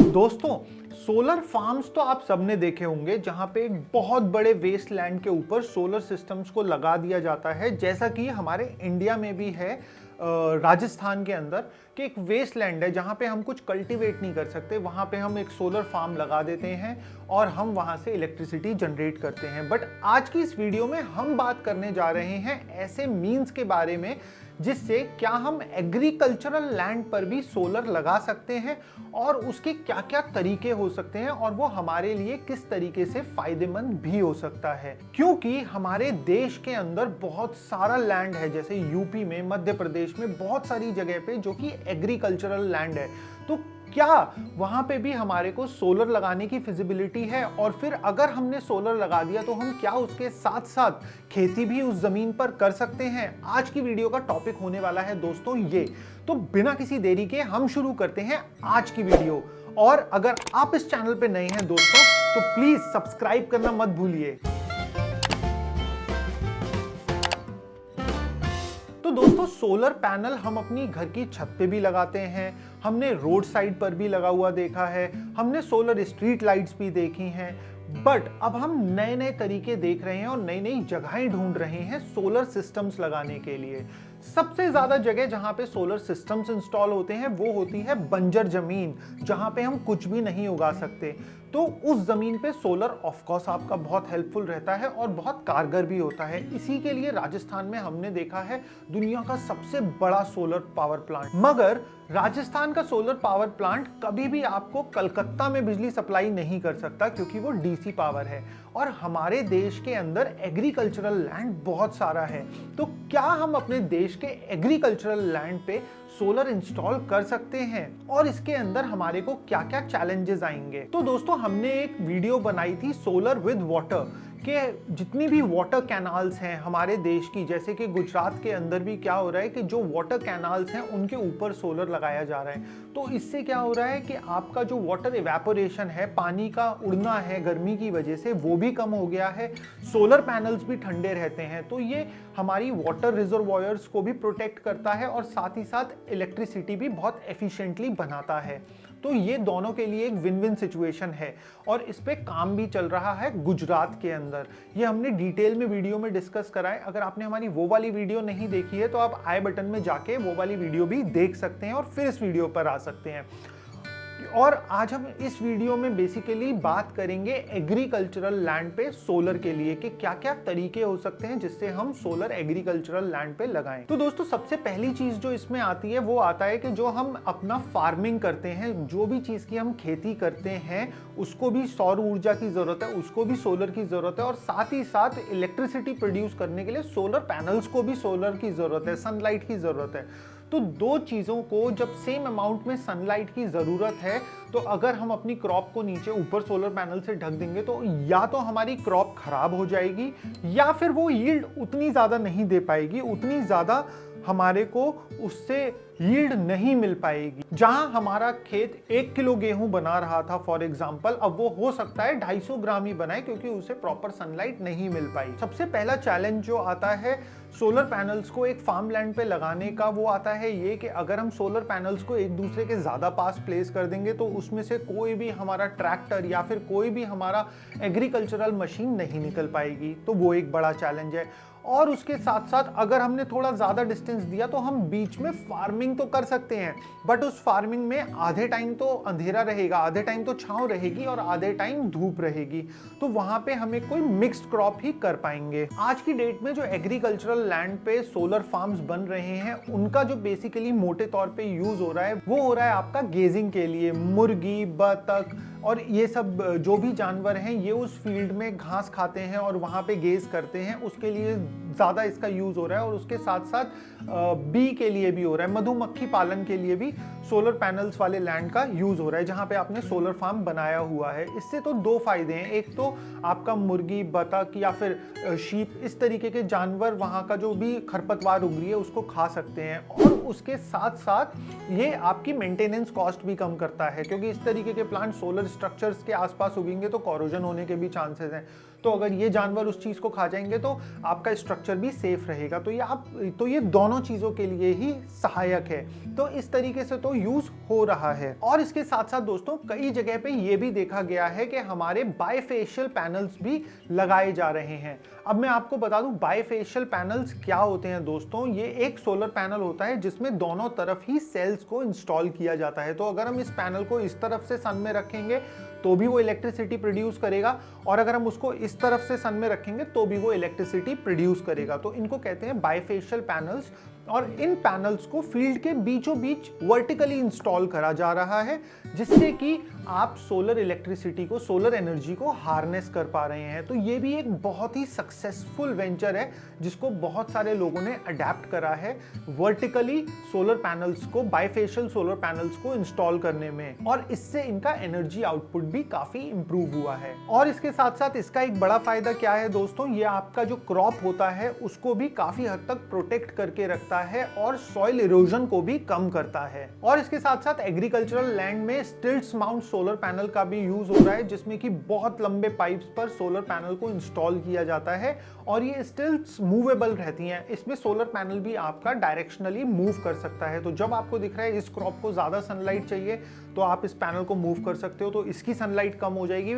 दोस्तों, solar farms तो आप सबने देखे होंगे जहां पे एक बहुत बड़े वेस्टलैंड के ऊपर सोलर सिस्टम्स को लगा दिया जाता है, जैसा कि हमारे इंडिया में भी है। राजस्थान के अंदर कि एक वेस्टलैंड है जहां पे हम कुछ कल्टीवेट नहीं कर सकते, वहां पे हम एक सोलर फार्म लगा देते हैं और हम वहां से इलेक्ट्रिसिटी जनरेट करते हैं। बट आज की इस वीडियो में हम बात करने जा रहे हैं ऐसे मीन्स के बारे में जिससे क्या हम एग्रीकल्चरल लैंड पर भी सोलर लगा सकते हैं और उसके क्या क्या तरीके हो सकते हैं और वो हमारे लिए किस तरीके से फायदेमंद भी हो सकता है। क्योंकि हमारे देश के अंदर बहुत सारा लैंड है, जैसे यूपी में, मध्य प्रदेश में बहुत सारी जगह पे जो कि एग्रीकल्चरल लैंड है। तो क्या वहां पे भी हमारे को सोलर लगाने की फिजिबिलिटी है? और फिर अगर हमने सोलर लगा दिया तो हम क्या उसके साथ साथ खेती भी उस जमीन पर कर सकते हैं? आज की वीडियो का टॉपिक होने वाला है दोस्तों ये। तो बिना किसी देरी के हम शुरू करते हैं आज की वीडियो। और अगर आप इस चैनल पे नए हैं दोस्तों तो प्लीज सब्सक्राइब करना मत भूलिए। तो दोस्तों, सोलर पैनल हम अपनी घर की छत पे भी लगाते हैं, हमने रोड साइड पर भी लगा हुआ देखा है, हमने सोलर स्ट्रीट लाइट्स भी देखी हैं। बट अब हम नए नए तरीके देख रहे हैं और नई नई जगहें ढूंढ रहे हैं सोलर सिस्टम्स लगाने के लिए। सबसे ज्यादा जगह जहां पे सोलर सिस्टम्स इंस्टॉल होते हैं वो होती है बंजर जमीन, जहां पे हम कुछ भी नहीं उगा सकते। तो उस जमीन पे सोलर ऑफ कोर्स आपका बहुत हेल्पफुल रहता है और बहुत कारगर भी होता है। इसी के लिए राजस्थान में हमने देखा है दुनिया का सबसे बड़ा सोलर पावर प्लांट। मगर राजस्थान का सोलर पावर प्लांट कभी भी आपको कलकत्ता में बिजली सप्लाई नहीं कर सकता, क्योंकि वो डीसी पावर है और हमारे देश के अंदर एग्रीकल्चरल लैंड बहुत सारा है। तो क्या हम अपने देश के एग्रीकल्चरल लैंड पे सोलर इंस्टॉल कर सकते हैं और इसके अंदर हमारे को क्या क्या चैलेंजेस आएंगे? तो दोस्तों, हमने एक वीडियो बनाई थी सोलर विद वाटर कि जितनी भी वाटर कैनाल्स हैं हमारे देश की, जैसे कि गुजरात के अंदर भी क्या हो रहा है कि जो वाटर कैनाल्स हैं उनके ऊपर सोलर लगाया जा रहा है। तो इससे क्या हो रहा है कि आपका जो वाटर इवेपोरेशन है, पानी का उड़ना है गर्मी की वजह से, वो भी कम हो गया है। सोलर पैनल्स भी ठंडे रहते हैं, तो ये हमारी वाटर रिजर्वॉयर्स को भी प्रोटेक्ट करता है और साथ ही साथ इलेक्ट्रिसिटी भी बहुत एफिशिएंटली बनाता है। तो ये दोनों के लिए एक विन विन सिचुएशन है और इस पे काम भी चल रहा है गुजरात के अंदर। ये हमने डिटेल में वीडियो में डिस्कस करा है। अगर आपने हमारी वो वाली वीडियो नहीं देखी है तो आप आई बटन में जाके वो वाली वीडियो भी देख सकते हैं और फिर इस वीडियो पर आ सकते हैं। और आज हम इस वीडियो में बेसिकली बात करेंगे एग्रीकल्चरल लैंड पे सोलर के लिए कि क्या क्या तरीके हो सकते हैं जिससे हम सोलर एग्रीकल्चरल लैंड पे लगाएं। तो दोस्तों, सबसे पहली चीज जो इसमें आती है वो आता है कि जो हम अपना फार्मिंग करते हैं, जो भी चीज की हम खेती करते हैं उसको भी सौर ऊर्जा की जरूरत है, उसको भी सोलर की जरूरत है और साथ ही साथ इलेक्ट्रिसिटी प्रोड्यूस करने के लिए सोलर पैनल्स को भी सोलर की जरूरत है, सनलाइट की जरूरत है। तो दो चीज़ों को जब सेम अमाउंट में सनलाइट की ज़रूरत है, तो अगर हम अपनी क्रॉप को नीचे ऊपर सोलर पैनल से ढक देंगे तो या तो हमारी क्रॉप खराब हो जाएगी या फिर वो यील्ड उतनी ज़्यादा नहीं दे पाएगी, उतनी ज़्यादा हमारे को उससे यील्ड नहीं मिल पाएगी। जहां हमारा खेत 1 किलो गेहूं बना रहा था फॉर एग्जांपल, अब वो हो सकता है 250 ग्राम ही बनाए क्योंकि उसे प्रॉपर सनलाइट नहीं मिल पाई। सबसे पहला चैलेंज जो आता है सोलर पैनल्स को एक फार्म लैंड पे लगाने का, वो आता है ये कि अगर हम सोलर पैनल्स को एक दूसरे के ज़्यादा पास प्लेस कर देंगे तो उसमें से कोई भी हमारा ट्रैक्टर या फिर कोई भी हमारा एग्रीकल्चरल मशीन नहीं निकल पाएगी। तो वो एक बड़ा चैलेंज है। और उसके साथ साथ अगर हमने थोड़ा ज़्यादा डिस्टेंस दिया तो हम बीच में फार्मिंग तो कर सकते हैं, बट उस फार्मिंग में आधे टाइम तो अंधेरा रहेगा, आधे टाइम तो छांव रहेगी और आधे टाइम धूप रहेगी। तो वहां पे हमें कोई मिक्स्ड क्रॉप ही कर पाएंगे। आज की डेट में जो एग्रीकल्चरल लैंड पे सोलर फार्म्स बन रहे हैं उनका जो बेसिकली मोटे तौर पे यूज हो रहा है वो हो रहा है आपका गेजिंग के लिए। मुर्गी, बतख और ये सब जो भी जानवर हैं ये उस फील्ड में घास खाते हैं और वहाँ पे गेज करते हैं, उसके लिए ज़्यादा इसका यूज़ हो रहा है। और उसके साथ साथ बी के लिए भी हो रहा है, मधुमक्खी पालन के लिए भी सोलर पैनल्स वाले लैंड का यूज़ हो रहा है जहाँ पे आपने सोलर फार्म बनाया हुआ है। इससे तो दो फायदे हैं, एक तो आपका मुर्गी, बतख या फिर शीप, इस तरीके के जानवर वहाँ का जो भी खरपतवार उग रही है उसको खा सकते हैं और उसके साथ साथ ये आपकी मेंटेनेंस कॉस्ट भी कम करता है, क्योंकि इस तरीके के प्लांट सोलर स्ट्रक्चर्स के आसपास उगेंगे तो कोरोजन होने के भी चांसेस हैं। तो अगर ये जानवर उस चीज को खा जाएंगे तो आपका स्ट्रक्चर भी सेफ रहेगा। तो ये दोनों चीजों के लिए ही सहायक है। तो इस तरीके से तो यूज हो रहा है। और इसके साथ साथ दोस्तों कई जगह पे ये भी देखा गया है कि हमारे बायफेशियल पैनल्स भी लगाए जा रहे हैं। अब मैं आपको बता दूं बायफेशियल पैनल्स क्या होते हैं दोस्तों। ये एक सोलर पैनल होता है जिसमें दोनों तरफ ही सेल्स को इंस्टॉल किया जाता है। तो अगर हम इस पैनल को इस तरफ से सन में रखेंगे तो भी वो इलेक्ट्रिसिटी प्रोड्यूस करेगा, और अगर हम उसको इस तरफ से सन में रखेंगे तो भी वो इलेक्ट्रिसिटी प्रोड्यूस करेगा। तो इनको कहते हैं बायफेशियल पैनल्स। और इन पैनल्स को फील्ड के बीचों बीच वर्टिकली इंस्टॉल करा जा रहा है, जिससे कि आप सोलर इलेक्ट्रिसिटी को, सोलर एनर्जी को हार्नेस कर पा रहे हैं। तो ये भी एक बहुत ही सक्सेसफुल वेंचर है जिसको बहुत सारे लोगों ने अडेप्ट करा है वर्टिकली सोलर पैनल्स को, बायफेशियल सोलर पैनल्स को इंस्टॉल करने में, और इससे इनका एनर्जी आउटपुट भी काफी इंप्रूव हुआ है। और इसके साथ साथ इसका एक बड़ा फायदा क्या है दोस्तों, ये आपका जो क्रॉप होता है उसको भी काफी हद तक प्रोटेक्ट करके रखता है और सॉइल इरोजन को भी कम करता है। और इसके साथ साथ एग्रीकल्चरल लैंड में स्टिल्ट्स माउंट सोलर पैनल का भी यूज हो रहा है, जिसमें कि बहुत लंबे पाइप्स पर सोलर पैनल को इंस्टॉल किया जाता है और ये स्टिल्ट्स मूवेबल रहती हैं। इसमें सोलर पैनल भी आपका डायरेक्शनली मूव कर सकता है। तो जब आपको दिख रहा है इस क्रॉप को ज्यादा सनलाइट चाहिए तो आप इस पैनल को मूव कर सकते हो, तो इसकी सनलाइट कम हो जाएगी,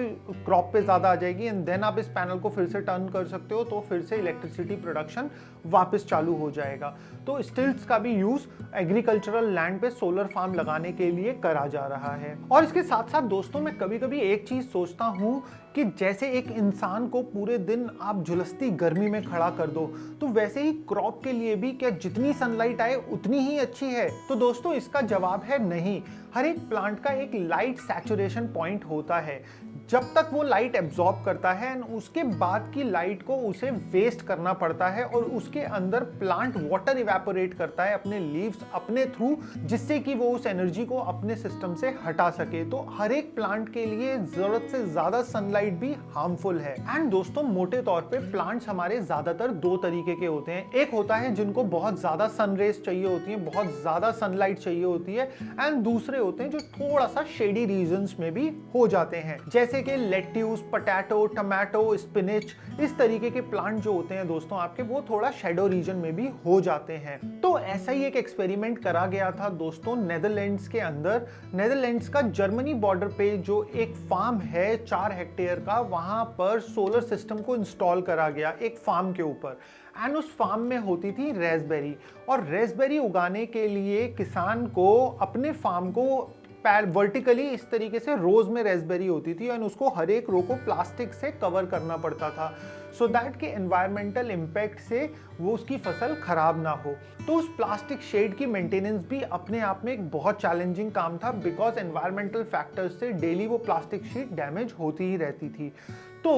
क्रॉप पे ज्यादा आ जाएगी, एंड देन आप इस पैनल को फिर से टर्न कर सकते हो, तो फिर से इलेक्ट्रिसिटी प्रोडक्शन वापस चालू हो जाएगा। तो स्टिल्ट्स का भी यूज एग्रीकल्चरल लैंड पे सोलर फार्म लगाने के लिए करा जा रहा है। और इसके साथ साथ दोस्तों मैं कभी कभी एक चीज सोचता हूं कि जैसे एक इंसान को पूरे दिन आप झुलसती गर्मी में खड़ा कर दो, तो वैसे ही क्रॉप के लिए भी क्या जितनी सनलाइट आए उतनी ही अच्छी है? तो दोस्तों इसका जवाब है नहीं। हर एक प्लांट का एक लाइट सैचुरेशन पॉइंट होता है। जब तक वो लाइट एब्जॉर्ब करता है उसके बाद की लाइट को उसे वेस्ट करना पड़ता है, और उसके अंदर प्लांट वाटर इवेपोरेट करता है अपने लीव्स अपने थ्रू, जिससे कि वो उस एनर्जी को अपने सिस्टम से हटा सके। तो हर एक प्लांट के लिए जरूरत से ज्यादा सनलाइट भी हार्मफुल है। एंड दोस्तों मोटे तौर पे प्लांट्स हमारे ज्यादातर दो तरीके के होते हैं। एक होता है जिनको बहुत ज्यादा सन रेज चाहिए होती है, बहुत ज्यादा सनलाइट चाहिए होती है, एंड दूसरे होते हैं जो थोड़ा सा शेडी रीजन्स में भी हो जाते हैं, जैसे कि लेट्यूस, पोटैटो, टमाटो, स्पिनच। इस तरीके के प्लांट जो होते हैं दोस्तों आपके, वो थोड़ा शेडो रीजन में भी हो जाते हैं। तो ऐसा ही एक एक्सपेरिमेंट करा गया था दोस्तों नेदरलैंड्स के अंदर। नेदरलैंड्स का जर्मनी बॉर्डर पे जो एक फार्म है 4 हेक्टेयर का, वहां पर सोलर सिस्टम को इंस्टॉल करा गया एक फार्म के ऊपर। एंड उस फार्म में होती थी रेस्पबेरी, और रेस्पबेरी उगाने के लिए किसान को अपने फार्म को वर्टिकली इस तरीके से रोज में रेस्पबेरी होती थी, और उसको हर एक रो को प्लास्टिक से कवर करना पड़ता था, सो दैट के एनवायरमेंटल इम्पैक्ट से वो उसकी फसल खराब ना हो। तो उस प्लास्टिक शेड की मेंटेनेंस भी अपने आप में एक बहुत चैलेंजिंग काम था, बिकॉज एनवायरमेंटल फैक्टर्स से डेली वो प्लास्टिक शीट डैमेज होती ही रहती थी। तो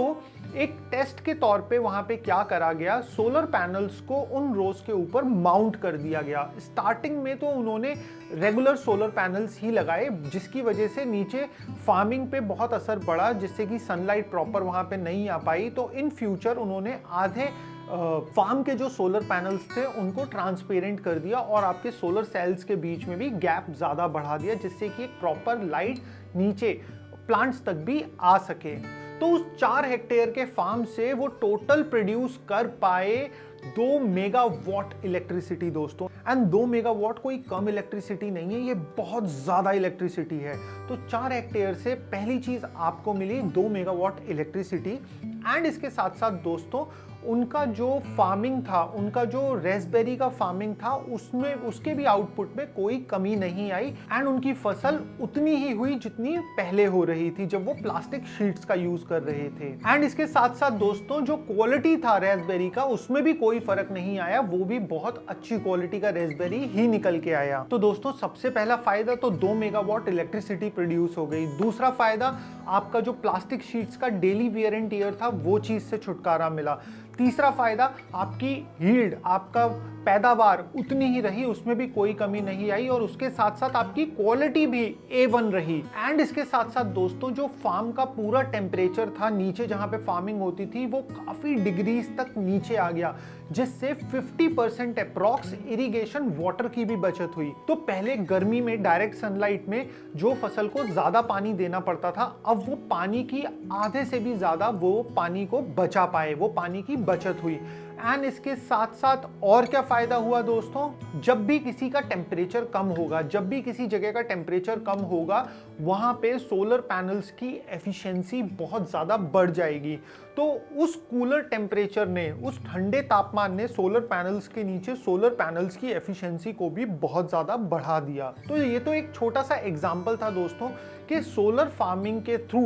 एक टेस्ट के तौर पे वहां पे क्या करा गया, सोलर पैनल्स को उन रोज के ऊपर माउंट कर दिया गया। स्टार्टिंग में तो उन्होंने रेगुलर सोलर पैनल्स ही लगाए, जिसकी वजह से नीचे फार्मिंग पे बहुत असर पड़ा, जिससे कि सनलाइट प्रॉपर वहां पे नहीं आ पाई। तो इन फ्यूचर उन्होंने आधे फार्म के जो सोलर पैनल्स थे उनको ट्रांसपेरेंट कर दिया, और आपके सोलर सेल्स के बीच में भी गैप ज्यादा बढ़ा दिया, जिससे कि एक प्रॉपर लाइट नीचे प्लांट्स तक भी आ सके। तो उस 4 हेक्टेयर के फार्म से वो टोटल प्रोड्यूस कर पाए 2 मेगावाट इलेक्ट्रिसिटी दोस्तों। एंड 2 मेगावाट कोई कम इलेक्ट्रिसिटी नहीं है, ये बहुत ज्यादा इलेक्ट्रिसिटी है। तो 4 हेक्टेयर से पहली चीज आपको मिली 2 मेगावाट इलेक्ट्रिसिटी। एंड इसके साथ साथ दोस्तों उनका जो फार्मिंग था, उनका जो रेस्पबेरी का फार्मिंग था, उसमें उसके भी आउटपुट में कोई कमी नहीं आई, एंड उनकी फसल उतनी ही हुई जितनी पहले हो रही थी जब वो प्लास्टिक शीट्स का यूज कर रहे थे। एंड इसके साथ साथ दोस्तों जो क्वालिटी था रेस्पबेरी का, उसमें भी कोई फर्क नहीं आया, वो भी बहुत अच्छी क्वालिटी का रेस्पबेरी ही निकल के आया। तो दोस्तों सबसे पहला फायदा तो 2 मेगावाट इलेक्ट्रिसिटी प्रोड्यूस हो गई। दूसरा फायदा आपका जो प्लास्टिक शीट्स का डेली वियर एंड टियर था वो चीज से छुटकारा मिला। तीसरा फायदा, आपकी यील्ड, आपका पैदावार उतनी ही रही, उसमें भी कोई कमी नहीं आई और उसके साथ साथ आपकी क्वालिटी भी A1 रही। एंड इसके साथ साथ दोस्तों, जो फार्म का पूरा टेम्परेचर था नीचे जहां पे फार्मिंग होती थी, वो काफी डिग्रीज तक नीचे आ गया, जिससे 50% अप्रॉक्स इरिगेशन वाटर की भी बचत हुई। तो पहले गर्मी में डायरेक्ट सनलाइट में जो फसल को ज्यादा पानी देना पड़ता था, अब वो पानी की आधे से भी ज्यादा वो पानी को बचा पाए, वो पानी की बचत हुई। एंड इसके साथ साथ और क्या फायदा हुआ दोस्तों, जब भी किसी का टेम्परेचर कम होगा, जब भी किसी जगह का टेम्परेचर कम होगा, वहां पे सोलर पैनल्स की एफिशिएंसी बहुत ज्यादा बढ़ जाएगी। तो उस कूलर टेम्परेचर ने, उस ठंडे तापमान ने सोलर पैनल्स के नीचे सोलर पैनल्स की एफिशिएंसी को भी बहुत ज्यादा बढ़ा दिया। तो ये तो एक छोटा सा एग्जांपल था दोस्तों कि सोलर फार्मिंग के थ्रू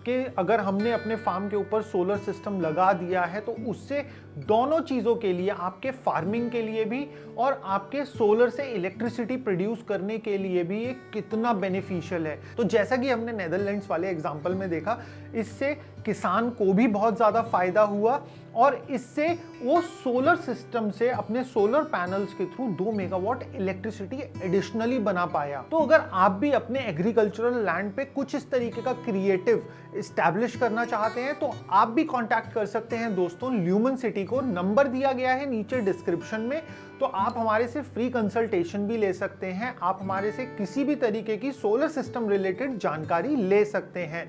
कि अगर हमने अपने फार्म के ऊपर सोलर सिस्टम लगा दिया है तो उससे दोनों चीज़ों के लिए, आपके फार्मिंग के लिए भी और आपके सोलर से इलेक्ट्रिसिटी प्रोड्यूस करने के लिए भी ये कितना बेनिफिशियल है। तो जैसा कि हमने नेदरलैंड्स वाले एग्जांपल में देखा, इससे किसान को भी बहुत ज़्यादा फायदा हुआ और इससे वो सोलर सिस्टम से अपने सोलर पैनल्स के थ्रू 2 मेगावाट इलेक्ट्रिसिटी एडिशनली बना पाया। तो अगर आप भी अपने एग्रीकल्चरल लैंड पे कुछ इस तरीके का क्रिएटिव इस्टेब्लिश करना चाहते हैं तो आप भी कांटेक्ट कर सकते हैं दोस्तों ल्यूमन सिटी को। नंबर दिया गया है नीचे डिस्क्रिप्शन में, तो आप हमारे से फ्री कंसल्टेशन भी ले सकते हैं। आप हमारे से किसी भी तरीके की सोलर सिस्टम रिलेटेड जानकारी ले सकते हैं।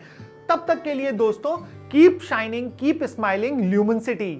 तब तक के लिए दोस्तों, keep shining, keep smiling, lumen city.